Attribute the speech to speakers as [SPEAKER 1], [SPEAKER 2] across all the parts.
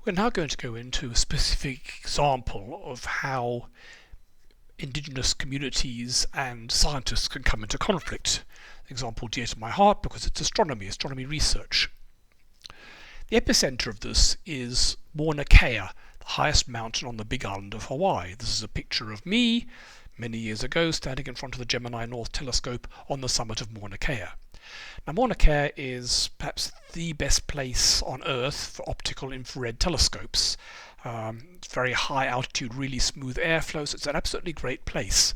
[SPEAKER 1] We're now going to go into a specific example of how Indigenous communities and scientists can come into conflict. An example dear to my heart because it's astronomy research. The epicenter of this is Mauna Kea, the highest mountain on the big island of Hawaii. This is a picture of me many years ago standing in front of the Gemini North telescope on the summit of Mauna Kea. Now, Mauna Kea is perhaps the best place on Earth for optical infrared telescopes. It's very high altitude, really smooth airflow, so it's an absolutely great place.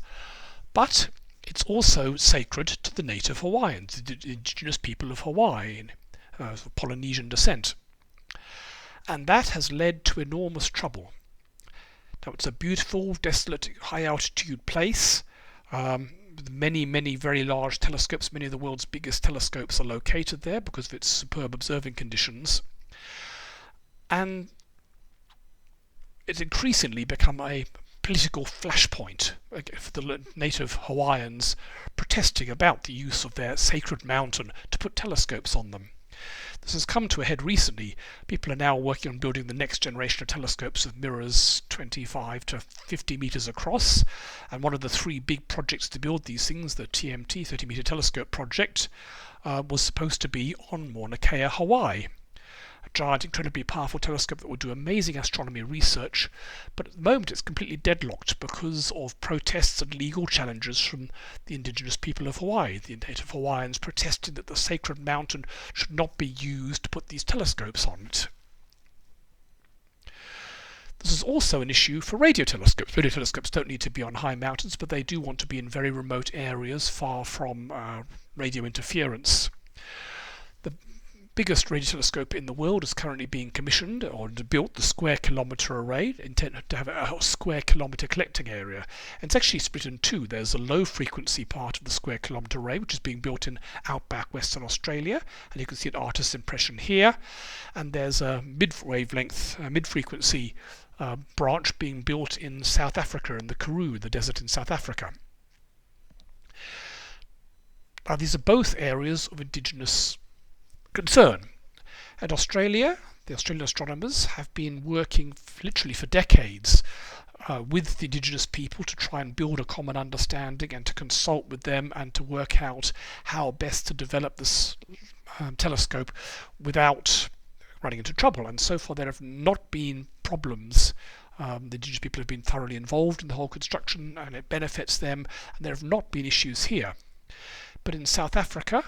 [SPEAKER 1] But it's also sacred to the native Hawaiians, the indigenous people of Hawaii, of Polynesian descent. And that has led to enormous trouble. Now, it's a beautiful, desolate, high altitude place. Many very large telescopes, many of the world's biggest telescopes are located there because of its superb observing conditions. And it's increasingly become a political flashpoint for the native Hawaiians protesting about the use of their sacred mountain to put telescopes on them. This has come to a head recently. People are now working on building the next generation of telescopes with mirrors 25 to 50 meters across. And one of the three big projects to build these things, the TMT 30-meter telescope project, was supposed to be on Mauna Kea, Hawaii. A giant, incredibly powerful telescope that would do amazing astronomy research, but at the moment it's completely deadlocked because of protests and legal challenges from the indigenous people of Hawaii, the native Hawaiians protesting that the sacred mountain should not be used to put these telescopes on it. This is also an issue for radio telescopes. Radio telescopes don't need to be on high mountains, but they do want to be in very remote areas far from radio interference. The biggest radio telescope in the world is currently being commissioned or built, the square kilometre array, intended to have a square kilometre collecting area. And it's actually split in two. There's a low frequency part of the square kilometre array, which is being built in outback Western Australia, and you can see an artist's impression here. And there's a mid-wavelength, mid-frequency branch being built in South Africa, in the Karoo, the desert in South Africa. Now, these are both areas of indigenous concern. And Australia, the Australian astronomers have been working literally for decades with the indigenous people to try and build a common understanding and to consult with them and to work out how best to develop this telescope without running into trouble. And so far there have not been problems. The indigenous people have been thoroughly involved in the whole construction and it benefits them, and there have not been issues here. But in South Africa,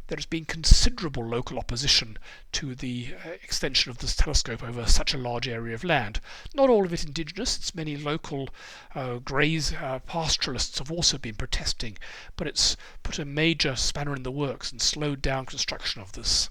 [SPEAKER 1] there has been considerable local opposition to the extension of this telescope over such a large area of land. Not all of it indigenous, it's many local pastoralists have also been protesting, but it's put a major spanner in the works and slowed down construction of this.